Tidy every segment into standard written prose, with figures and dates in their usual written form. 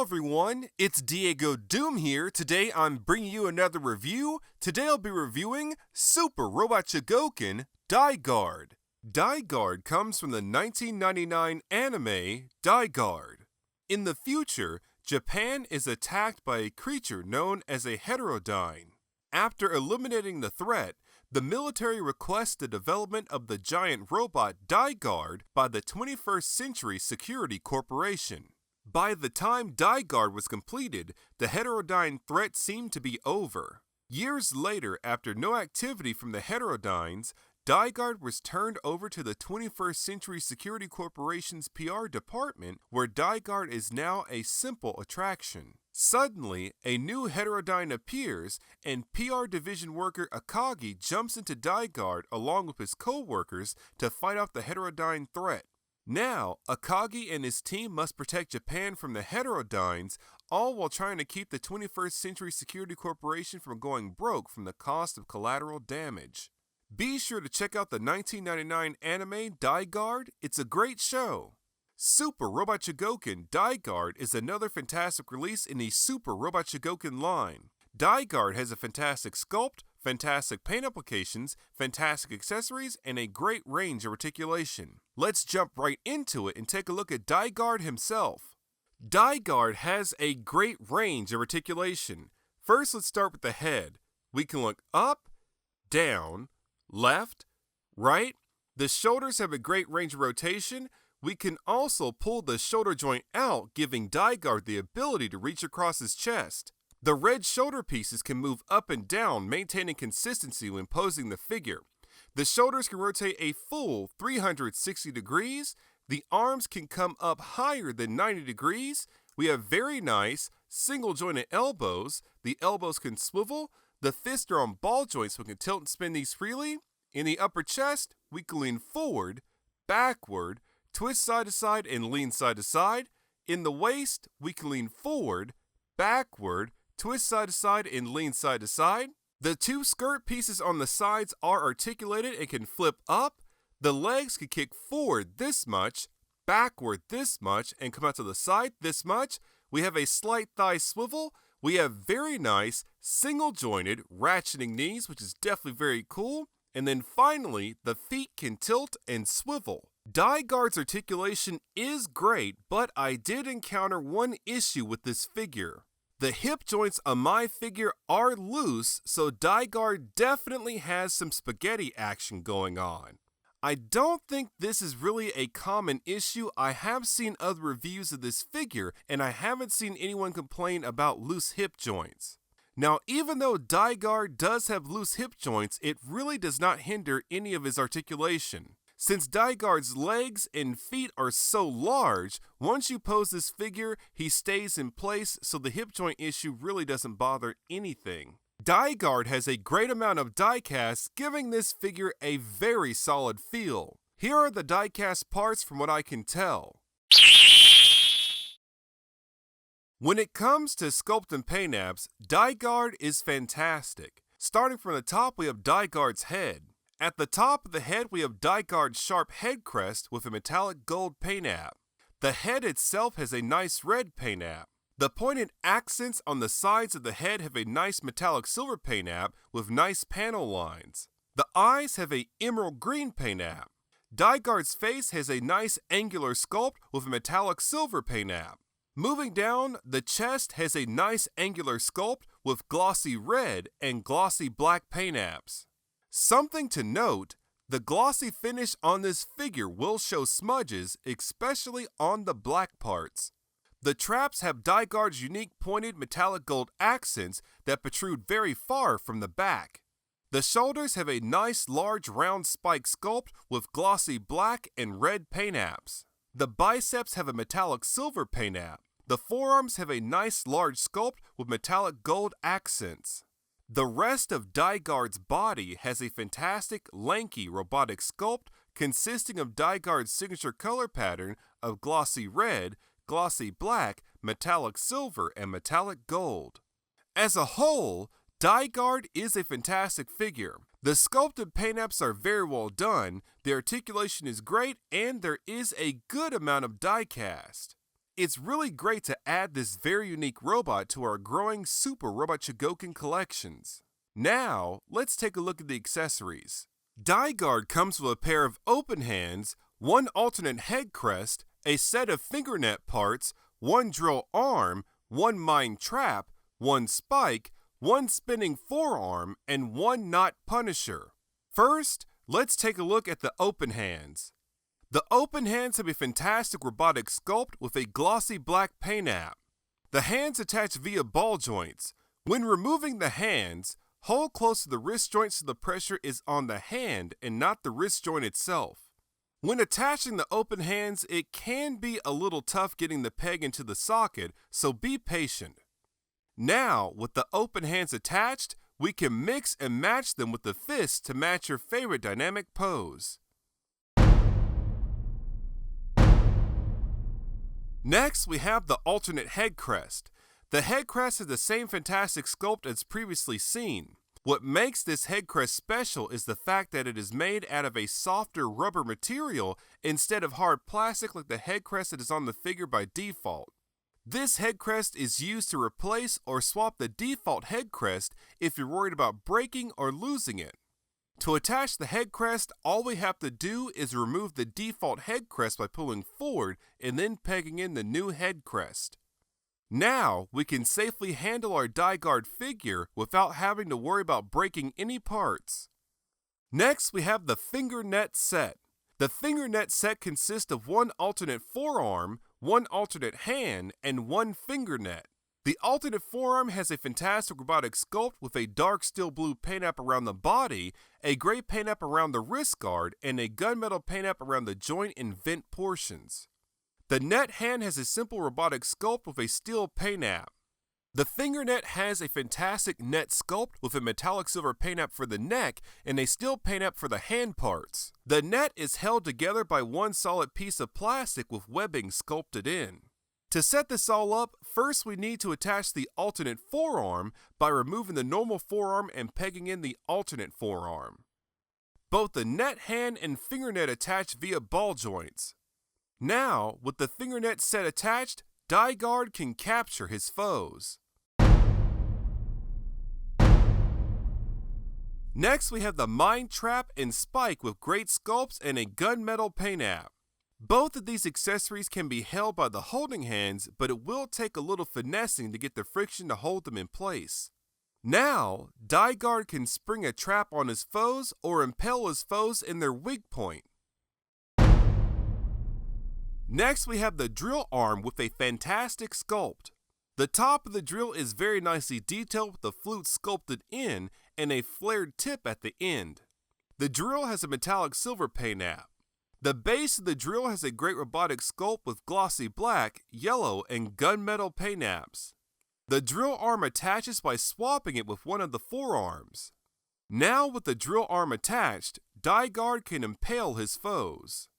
Hello everyone, it's DiegoDoom here. Today I'm bringing you another review. Today I'll be reviewing Super Robot Chogokin Dai-Guard. Dai-Guard comes from the 1999 anime Dai-Guard. In the future, Japan is attacked by a creature known as a heterodyne. After eliminating the threat, the military requests the development of the giant robot Dai-Guard by the 21st Century Security Corporation. By the time Dai-Guard was completed, the heterodyne threat seemed to be over. Years later, after no activity from the heterodynes, Dai-Guard was turned over to the 21st Century Security Corporation's PR department, where Dai-Guard is now a simple attraction. Suddenly, a new heterodyne appears, and PR division worker Akagi jumps into Dai-Guard along with his co-workers to fight off the heterodyne threat. Now, Akagi and his team must protect Japan from the heterodynes, all while trying to keep the 21st Century Security Corporation from going broke from the cost of collateral damage. Be sure to check out the 1999 anime Dai-Guard. It's a great show. Super Robot Chogokin Dai-Guard is another fantastic release in the Super Robot Chogokin line. Dai-Guard has a fantastic sculpt, fantastic paint applications, fantastic accessories, and a great range of articulation. Let's jump right into it and take a look at Dai-Guard himself. Dai-Guard has a great range of articulation. First, let's start with the head. We can look up, down, left, right. The shoulders have a great range of rotation. We can also pull the shoulder joint out, giving Dai-Guard the ability to reach across his chest. The red shoulder pieces can move up and down, maintaining consistency when posing the figure. The shoulders can rotate a full 360 degrees. The arms can come up higher than 90 degrees. We have very nice single jointed elbows. The elbows can swivel. The fists are on ball joints, so we can tilt and spin these freely. In the upper chest, we can lean forward, backward, twist side to side, and lean side to side. In the waist, we can lean forward, backward, twist side to side, and lean side to side. The two skirt pieces on the sides are articulated and can flip up. The legs can kick forward this much, backward this much, and come out to the side this much. We have a slight thigh swivel. We have very nice single jointed ratcheting knees, which is definitely very cool. And then finally, the feet can tilt and swivel. Dai-Guard's articulation is great, but I did encounter one issue with this figure. The hip joints on my figure are loose, so Dai-Guard definitely has some spaghetti action going on. I don't think this is really a common issue. I have seen other reviews of this figure, and I haven't seen anyone complain about loose hip joints. Now, even though Dai-Guard does have loose hip joints, it really does not hinder any of his articulation. Since Dai-Guard's legs and feet are so large, once you pose this figure, he stays in place, so the hip joint issue really doesn't bother anything. Dai-Guard has a great amount of diecast, giving this figure a very solid feel. Here are the diecast parts from what I can tell. When it comes to sculpt and paint apps, Dai-Guard is fantastic. Starting from the top, we have Dai-Guard's head. At the top of the head, we have Dai-Guard's sharp head crest with a metallic gold paint app. The head itself has a nice red paint app. The pointed accents on the sides of the head have a nice metallic silver paint app with nice panel lines. The eyes have a emerald green paint app. Dai-Guard's face has a nice angular sculpt with a metallic silver paint app. Moving down, the chest has a nice angular sculpt with glossy red and glossy black paint apps. Something to note, the glossy finish on this figure will show smudges, especially on the black parts. The traps have Dai-Guard's unique pointed metallic gold accents that protrude very far from the back. The shoulders have a nice large round spike sculpt with glossy black and red paint apps. The biceps have a metallic silver paint app. The forearms have a nice large sculpt with metallic gold accents. The rest of Dai-Guard's body has a fantastic, lanky, robotic sculpt consisting of Dai-Guard's signature color pattern of glossy red, glossy black, metallic silver, and metallic gold. As a whole, Dai-Guard is a fantastic figure. The sculpted paint apps are very well done, the articulation is great, and there is a good amount of diecast. It's really great to add this very unique robot to our growing Super Robot Chogokin collections. Now, let's take a look at the accessories. Dai-Guard comes with a pair of open hands, one alternate head crest, a set of fingernet parts, one drill arm, one mine trap, one spike, one spinning forearm, and one knot punisher. First, let's take a look at the open hands. The open hands have a fantastic robotic sculpt with a glossy black paint app. The hands attach via ball joints. When removing the hands, hold close to the wrist joint so the pressure is on the hand and not the wrist joint itself. When attaching the open hands, it can be a little tough getting the peg into the socket, so be patient. Now, with the open hands attached, we can mix and match them with the fists to match your favorite dynamic pose. Next, we have the alternate head crest. The head crest has the same fantastic sculpt as previously seen. What makes this head crest special is the fact that it is made out of a softer rubber material instead of hard plastic like the head crest that is on the figure by default. This head crest is used to replace or swap the default head crest if you're worried about breaking or losing it. To attach the head crest, all we have to do is remove the default head crest by pulling forward and then pegging in the new head crest. Now, we can safely handle our Dai-Guard figure without having to worry about breaking any parts. Next, we have the fingernet set. The fingernet set consists of one alternate forearm, one alternate hand, and one fingernet. The alternate forearm has a fantastic robotic sculpt with a dark steel blue paint app around the body, a gray paint app around the wrist guard, and a gunmetal paint app around the joint and vent portions. The net hand has a simple robotic sculpt with a steel paint app. The fingernet has a fantastic net sculpt with a metallic silver paint app for the neck and a steel paint app for the hand parts. The net is held together by one solid piece of plastic with webbing sculpted in. To set this all up, first we need to attach the alternate forearm by removing the normal forearm and pegging in the alternate forearm. Both the net hand and fingernet attach via ball joints. Now, with the fingernet set attached, Dai-Guard can capture his foes. Next, we have the mine trap and spike with great sculpts and a gunmetal paint app. Both of these accessories can be held by the holding hands, but it will take a little finessing to get the friction to hold them in place. Now, Dai-Guard can spring a trap on his foes or impale his foes in their weak point. Next, we have the drill arm with a fantastic sculpt. The top of the drill is very nicely detailed with the flute sculpted in and a flared tip at the end. The drill has a metallic silver paint app. The base of the drill has a great robotic sculpt with glossy black, yellow, and gunmetal paint apps. The drill arm attaches by swapping it with one of the forearms. Now with the drill arm attached, Dai-Guard can impale his foes.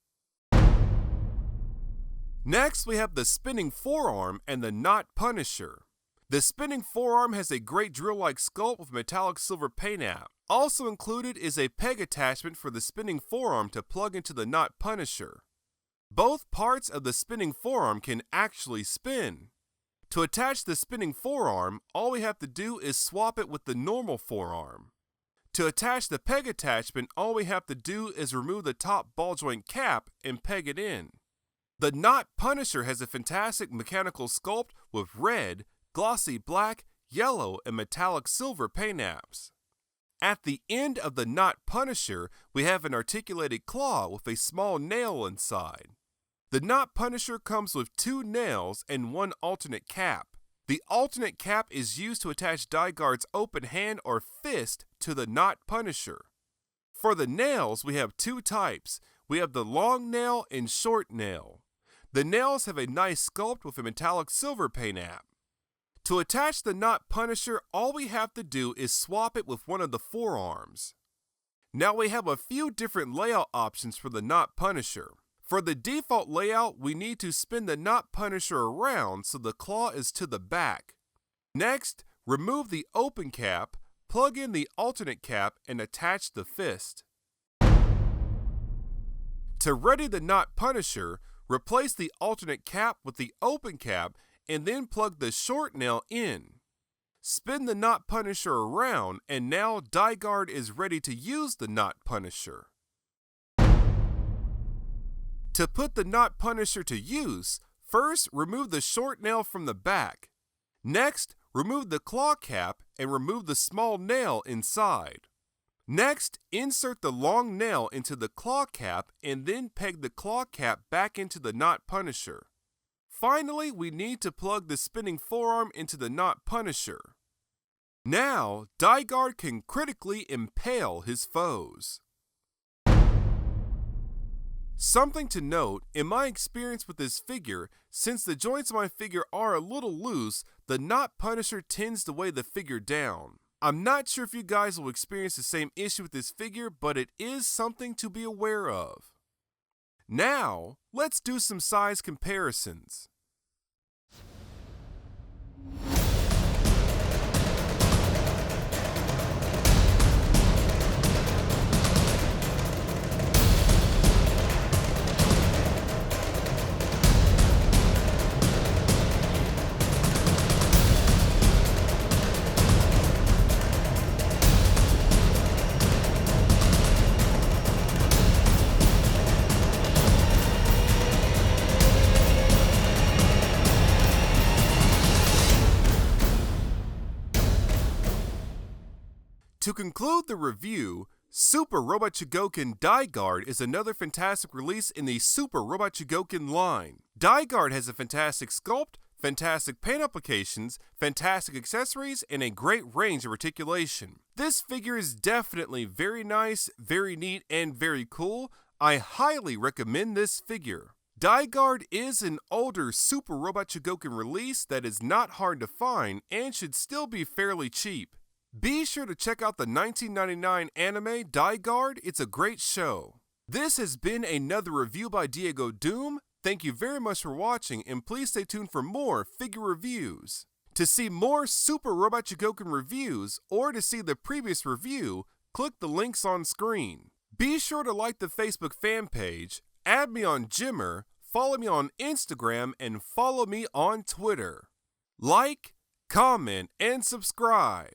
Next, we have the spinning forearm and the knot punisher. The spinning forearm has a great drill-like sculpt with metallic silver paint app. Also included is a peg attachment for the spinning forearm to plug into the knot punisher. Both parts of the spinning forearm can actually spin. To attach the spinning forearm, all we have to do is swap it with the normal forearm. To attach the peg attachment, all we have to do is remove the top ball joint cap and peg it in. The knot punisher has a fantastic mechanical sculpt with red, glossy black, yellow, and metallic silver paint apps. At the end of the knot punisher, we have an articulated claw with a small nail inside. The knot punisher comes with 2 nails and 1 alternate cap. The alternate cap is used to attach Dai-Guard's open hand or fist to the knot punisher. For the nails, we have 2 types. We have the long nail and short nail. The nails have a nice sculpt with a metallic silver paint app. To attach the knot punisher, all we have to do is swap it with one of the forearms. Now we have a few different layout options for the knot punisher. For the default layout, we need to spin the knot punisher around so the claw is to the back. Next, remove the open cap, plug in the alternate cap, and attach the fist. To ready the knot punisher, Replace the alternate cap with the open cap and then plug the short nail in. Spin the knot punisher around and now Dai-Guard is ready to use the knot punisher. To put the knot punisher to use, first remove the short nail from the back. Next, remove the claw cap and remove the small nail inside. Next, insert the long nail into the claw cap and then peg the claw cap back into the knot punisher. Finally, we need to plug the spinning forearm into the knot punisher. Now, Dai-Guard can critically impale his foes. Something to note, in my experience with this figure, since the joints of my figure are a little loose, the knot punisher tends to weigh the figure down. I'm not sure if you guys will experience the same issue with this figure, but it is something to be aware of. Now, let's do some size comparisons. To conclude the review, Super Robot Chogokin Dai-Guard is another fantastic release in the Super Robot Chogokin line. Dai-Guard has a fantastic sculpt, fantastic paint applications, fantastic accessories, and a great range of articulation. This figure is definitely very nice, very neat, and very cool. I highly recommend this figure. Dai-Guard is an older Super Robot Chogokin release that is not hard to find and should still be fairly cheap. Be sure to check out the 1999 anime Dai-Guard, it's a great show. This has been another review by DiegoDoom. Thank you very much for watching and please stay tuned for more figure reviews. To see more Super Robot Chogokin reviews or to see the previous review, click the links on screen. Be sure to like the Facebook fan page, add me on Gemr, follow me on Instagram, and follow me on Twitter. Like, comment, and subscribe.